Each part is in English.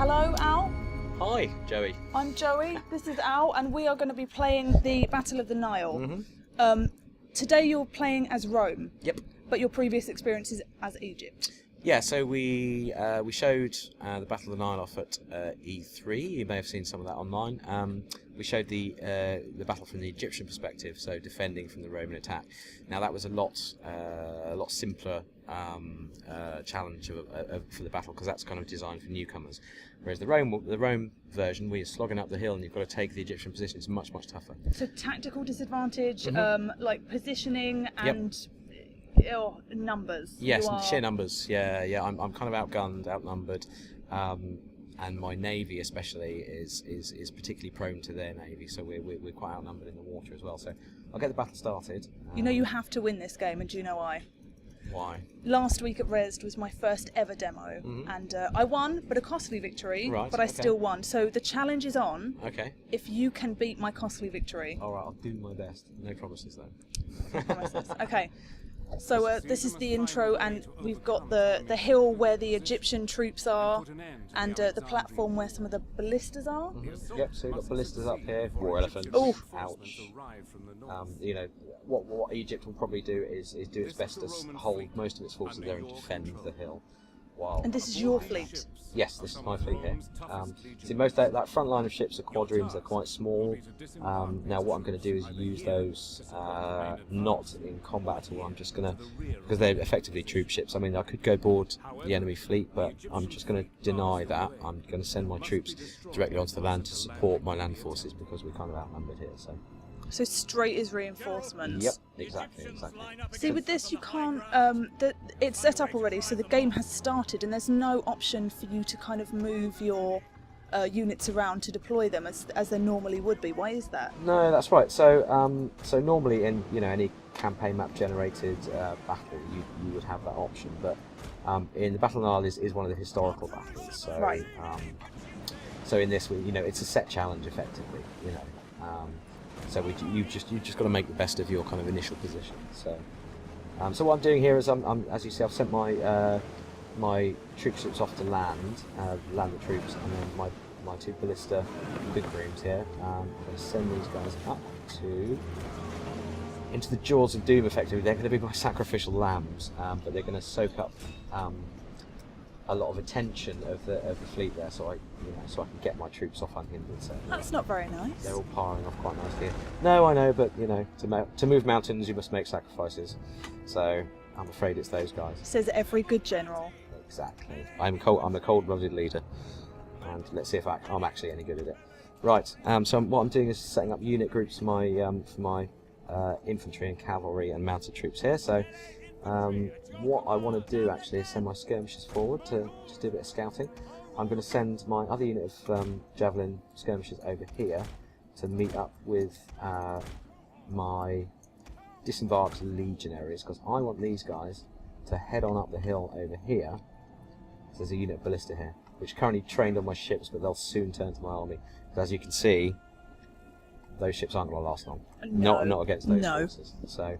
Hello, Al. Hi, Joey. I'm Joey. This is Al, and we are going to be playing the Battle of the Nile. Today you're playing as Rome. Yep. But your previous experience is as Egypt. Yeah, so we showed the Battle of the Nile off at E3. You may have seen some of that online. We showed the battle from the Egyptian perspective, so defending from the Roman attack. Now that was a lot simpler challenge for the battle, because that's kind of designed for newcomers. Whereas the Rome version, we're slogging up the hill, and you've got to take the Egyptian position. It's much tougher. So tactical disadvantage, like positioning and. Yep. Numbers. Yes, sheer numbers. Yeah. I'm kind of outgunned, outnumbered, and my navy especially is particularly prone to their navy. So we're quite outnumbered in the water as well. So I'll get the battle started. You know you have to win this game, and do you know why? Why? Last week at Resd was my first ever demo, and I won, but a costly victory. Right, but I still won. So the challenge is on. Okay. If you can beat my costly victory. All right, I'll do my best. No promises though. No promises. Okay. So this is the intro, and we've got the hill where the Egyptian troops are, and the platform where some of the ballistas are. Yep, so we've got ballistas up here, war elephants. Oh, ouch. You know, what Egypt will probably do is do its best to hold most of its forces there and defend the hill. While and this is your fleet? Yes, this is my fleet here. See, most that front line of ships are quadriremes, they're quite small. Now what I'm going to do is use those not in combat at all. I'm just going to, because they're effectively troop ships. I mean, I could go board the enemy fleet, but I'm just going to deny that. I'm going to send my troops directly onto the land to support my land forces, because we're kind of outnumbered here. So straight is reinforcements. Yep, exactly. See, with this you can't. It's set up already, so the game has started, and there's no option for you to kind of move your units around to deploy them as there normally would be. Why is that? No, that's right. So normally in any campaign map generated battle, you would have that option, but in the Battle of the Nile is one of the historical battles. So right. So in this, it's a set challenge effectively. So you've just got to make the best of your kind of initial position. So what I'm doing here is as you see, I've sent my troop ships off to land the troops, and then my two ballista Bickhrooms here. I'm going to send these guys up into the jaws of doom. Effectively, they're going to be my sacrificial lambs, but they're going to soak up a lot of attention of the fleet there, so I can get my troops off unhindered. So that's not very nice. They're all piling off quite nicely. No, I know, but to move mountains, you must make sacrifices. So I'm afraid it's those guys. Says every good general. Exactly. I'm a cold-blooded leader, and let's see if I'm actually any good at it. Right. So what I'm doing is setting up unit groups for my infantry and cavalry and mounted troops here. So. What I want to do actually is send my skirmishers forward to just do a bit of scouting. I'm going to send my other unit of javelin skirmishers over here to meet up with my disembarked legionaries, because I want these guys to head on up the hill over here. So there's a unit of ballista here, which currently trained on my ships, but they'll soon turn to my army. Because as you can see, those ships aren't going to last long. No. Not against those forces. So.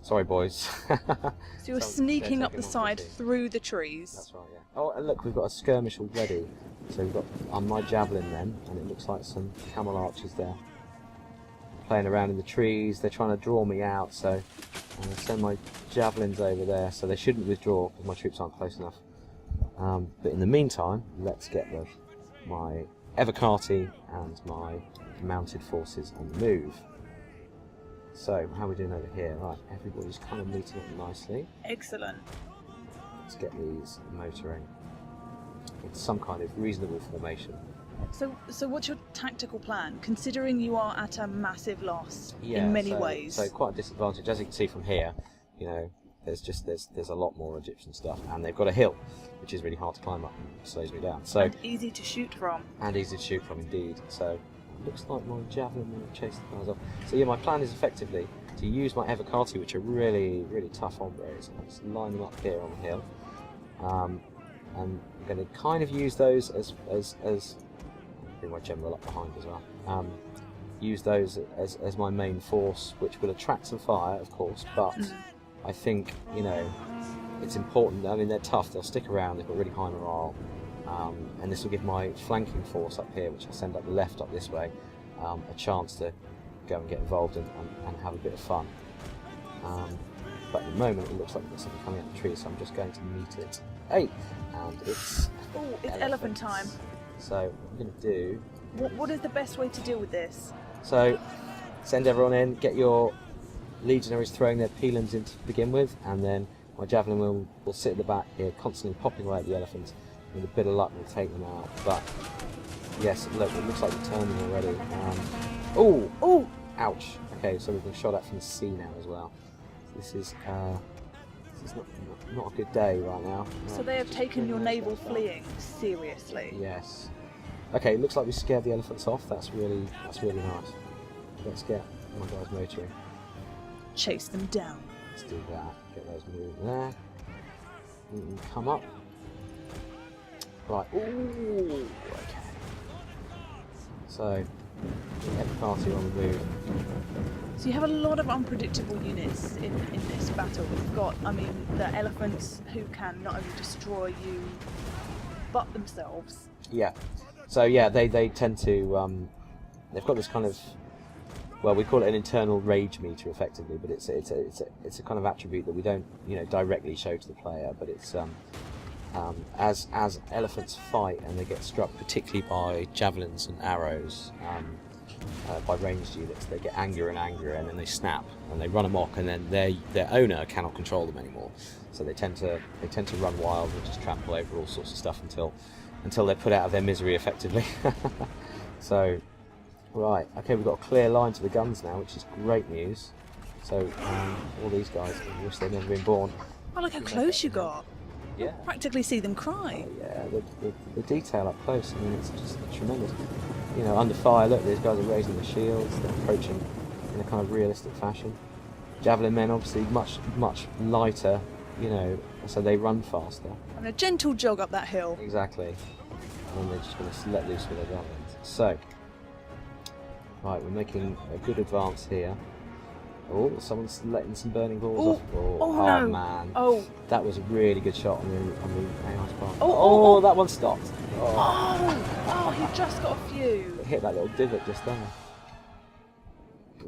Sorry, boys. So you're sneaking up the side through the trees. That's right, yeah. Oh, and look, we've got a skirmish already. So we've got on my javelin then, and it looks like some camel archers there playing around in the trees. They're trying to draw me out, so I'm going to send my javelins over there. So they shouldn't withdraw because my troops aren't close enough. But in the meantime, let's get my Evocati and my mounted forces on the move. So, how are we doing over here? Right, everybody's kind of meeting up nicely. Excellent. Let's get these motoring in some kind of reasonable formation. So what's your tactical plan, considering you are at a massive loss in many ways? So quite a disadvantage. As you can see from here, there's a lot more Egyptian stuff, and they've got a hill, which is really hard to climb up and slows me down. So and easy to shoot from. And easy to shoot from, indeed. So. Looks like my javelin will chase the guys off. So yeah, my plan is effectively to use my Evocati, which are really tough hombres. Let's line them up here on the hill, and I'm going to kind of use those as bring my general up behind as well. Use those as my main force, which will attract some fire, of course. But I think it's important. I mean, they're tough. They'll stick around. They've got really high morale. and this will give my flanking force up here, which I send up the left up this way, a chance to go and get involved and have a bit of fun. But at the moment it looks like there's something coming out the tree, so I'm just going to meet it. Hey! And it's... Oh, it's elephant time. So what I'm going to do... What is the best way to deal with this? So, send everyone in, get your legionaries throwing their pilums in to begin with, and then my javelin will sit at the back here, constantly popping away at the elephants. With a bit of luck, we'll take them out. But, yes, look, it looks like we're turning already. Oh! Oh! Ouch. Okay, so we've been shot at from the sea now as well. This is not a good day right now. So they have taken your naval fleeing seriously. Yes. Okay, looks like we scared the elephants off. That's really nice. Let's get my guys motoring. Chase them down. Let's do that. Get those moving there. Come up. Right. Ooh. Okay. So get the party on the move. So you have a lot of unpredictable units in this battle. We've got, I mean, the elephants who can not only destroy you, but themselves. Yeah. So yeah, they tend to they've got this kind of, well, we call it an internal rage meter effectively, but it's a kind of attribute that we don't directly show to the player, but it's as elephants fight and they get struck particularly by javelins and arrows, by ranged units, they get angrier and angrier, and then they snap and they run amok, and then their owner cannot control them anymore. So they tend to run wild and just trample over all sorts of stuff until they're put out of their misery effectively. So, right, okay, we've got a clear line to the guns now, which is great news. So all these guys wish they'd never been born. Oh, look how close you got. Yeah. Practically see them cry. Yeah, the detail up close, I mean, it's just tremendous. Under fire, look, these guys are raising the shields, they're approaching in a kind of realistic fashion. Javelin men, obviously, much lighter, so they run faster. And a gentle jog up that hill. Exactly. And then they're just going to let loose with their javelins. So, right, we're making a good advance here. Oh, someone's letting some burning balls off. Oh no! Man. Oh, that was a really good shot on the AI's part. Oh, that one stopped. He just got a few. It hit that little divot just there.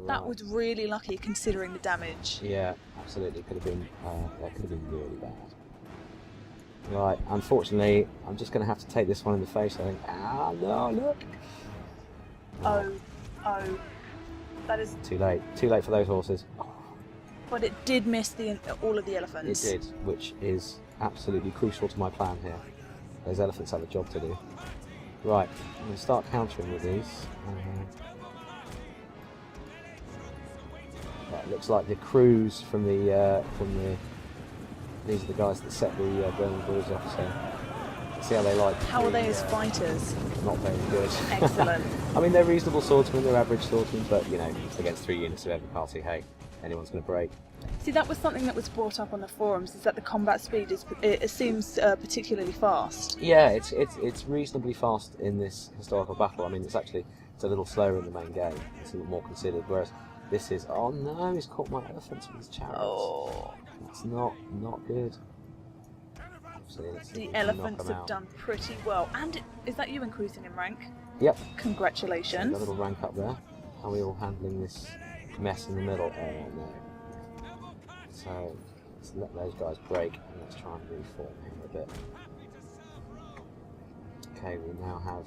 That Right. was really lucky considering the damage. Yeah, absolutely. Could have been really bad. Right, unfortunately, I'm just going to have to take this one in the face. I think. No, look. Oh, that is. Too late. Too late for those horses. But it did miss all of the It elephants. did, which is absolutely crucial to my plan here. Those elephants have a job to do. Right, I'm going to start countering with these. Right, looks like the crews from the these are the guys that set the burning bulls off. So let's see how they like. How are they as fighters? Not very good. Excellent. I mean, they're reasonable swordsmen. They're average swordsmen, but against 3 units of every party, hey, anyone's going to break. See, that was something that was brought up on the forums. Is that the combat speed it seems particularly fast. Yeah, it's reasonably fast in this historical battle. I mean, it's a little slower in the main game. It's a little more considered. Whereas this is, oh no, he's caught my elephants with his chariots. Oh, That's not good. the elephants have done pretty well. And is that you increasing in rank? Yep. Congratulations. Got a little rank up there. How are we all handling this mess in the middle? Oh no. So let's let those guys break and let's try and reform him a bit. Okay, we now have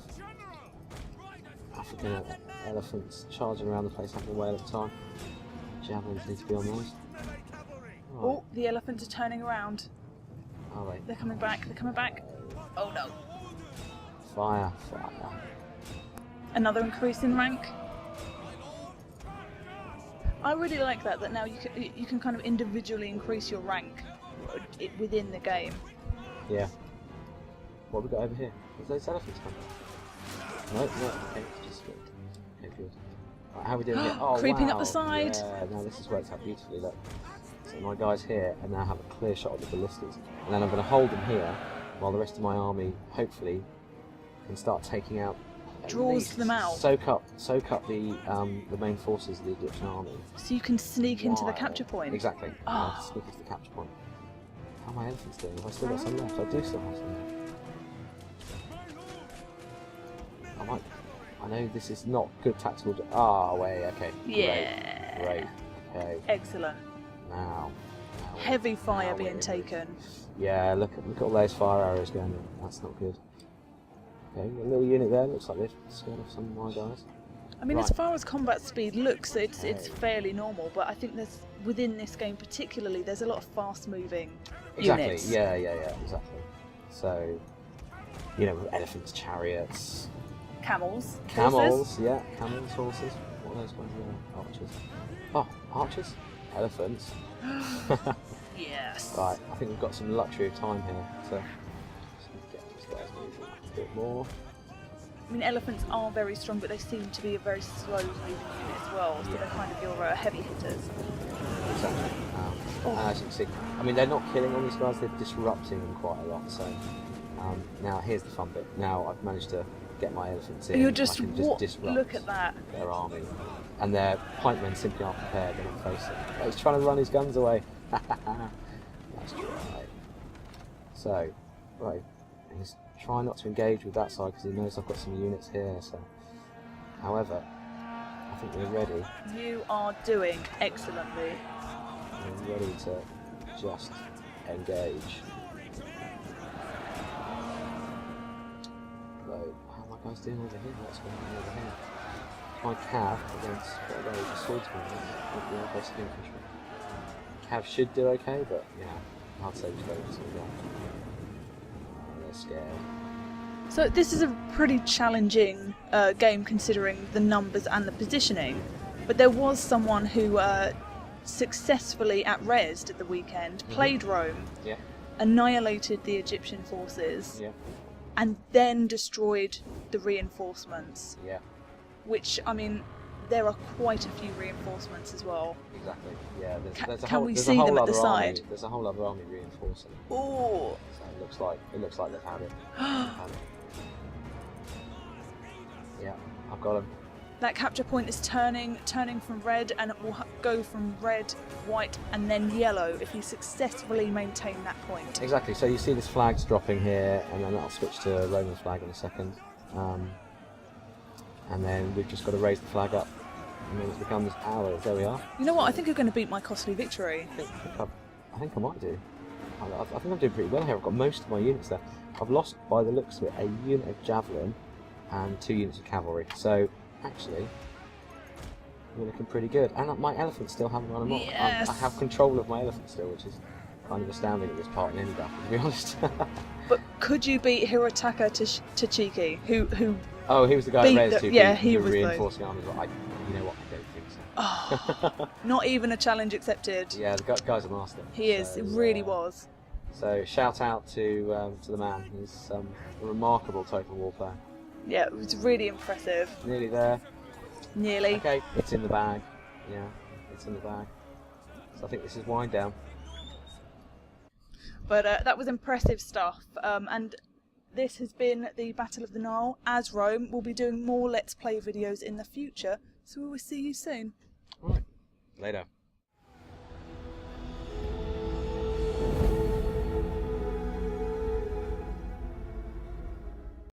African elephants charging around the place, having a whale of a time. Javelins need to be on those. Right. Oh, the elephants are turning around. Are they? They're coming back. Oh no. Fire. Another increase in rank. I really like that now you can kind of individually increase your rank within the game. Yeah. What have we got over here? There's those elephants coming. No, okay, it's just good. Okay, good. Right, how are we doing here? Oh, creeping up wow. the side. Yeah, no, this has worked out beautifully, look. So my guys here, and now have a clear shot of the ballistas. And then I'm going to hold them here, while the rest of my army, hopefully, can start taking out... Draws them out. Soak up the main forces of the Egyptian army. So you can sneak into the capture point. Exactly. Oh. Sneak into the capture point. How are my elephants doing? Have I still got some left? I do still have some left. know this is not good tactical. Ah, wait, okay. Yeah. Great. Okay. Excellent. Now Heavy fire now we're being in taken. Yeah, look at all those fire arrows going in. That's not good. Okay, a little unit there. Looks like they've scared off some of my guys. I mean, Right. as far as combat speed looks, it's fairly normal. But I think there's within this game particularly, there's a lot of fast-moving Exactly. units. Yeah, exactly. So, you know, with elephants, chariots, Camels. camels. Horses. Yeah, camels, horses. What are those guys? Yeah, archers. Oh, archers, elephants. Yes. Right, I think we've got some luxury of time here, so just need to get these guys moving a bit more. I mean, elephants are very strong, but they seem to be a very slow-moving unit as well. So Yeah. they're kind of your heavy hitters. Exactly. And as you can see, I mean, they're not killing all these guys; they're disrupting them quite a lot. So now here's the fun bit. Now I've managed to get my elephants in. You're I just, can disrupt look at that. their army, and their pikemen simply aren't prepared. They're not facing. Oh, he's trying to run his guns away. That's right. So, right, he's trying not to engage with that side because he knows I've got some units here. So, however, I think we're ready. You are doing excellently. We're ready to just engage. So, how are my guys doing over here? What's going on over here? My cav against the swordsman with the best infantry. Cav should do okay, but yeah, I'd say we're they're scared. So this is a pretty challenging game considering the numbers and the positioning. But there was someone who successfully at Resd at the weekend played Rome, Yeah, annihilated the Egyptian forces, yeah, and then destroyed the reinforcements. yeah, Which, I mean, there are quite a few reinforcements as well. exactly. Yeah, there's a Can whole, we there's see a whole them at the other army, side? There's a whole other army reinforcing. Oh, So it looks like they've had it. Yeah, I've got them. that capture point is turning from red, and it will go from red, white, and then yellow if you successfully maintain that point. Exactly. So you see this flag's dropping here, and then I'll switch to Roman flag in a second. And then we've just got to raise the flag up, and then it becomes ours. There we are. You know what? I think you're going to beat my costly victory. I think I might do. I think I'm doing pretty well here. I've got most of my units there. I've lost, by the looks of it, a unit of javelin and 2 units of cavalry. So actually, we're looking pretty good. And my elephants still haven't run amok. Yes. I have control of my elephants still, which is kind of astounding at this part in any battle, to be honest. But could you beat Hirotaka Tachiki, who Oh, he was the guy Beat that raised the- 2 yeah, people he who was reinforcing armies. You know what? I don't think so. not even a challenge accepted? Yeah, the guy's a master. He is. So, It really was. So shout out to the man. He's a remarkable total war player. Yeah, it was really impressive. Nearly there. Nearly. Okay, it's in the bag. Yeah, it's in the bag. So I think this is wind down. But that was impressive stuff. And this has been the Battle of the Nile. As Rome, we'll be doing more Let's Play videos in the future. So we will see you soon. Right. Later.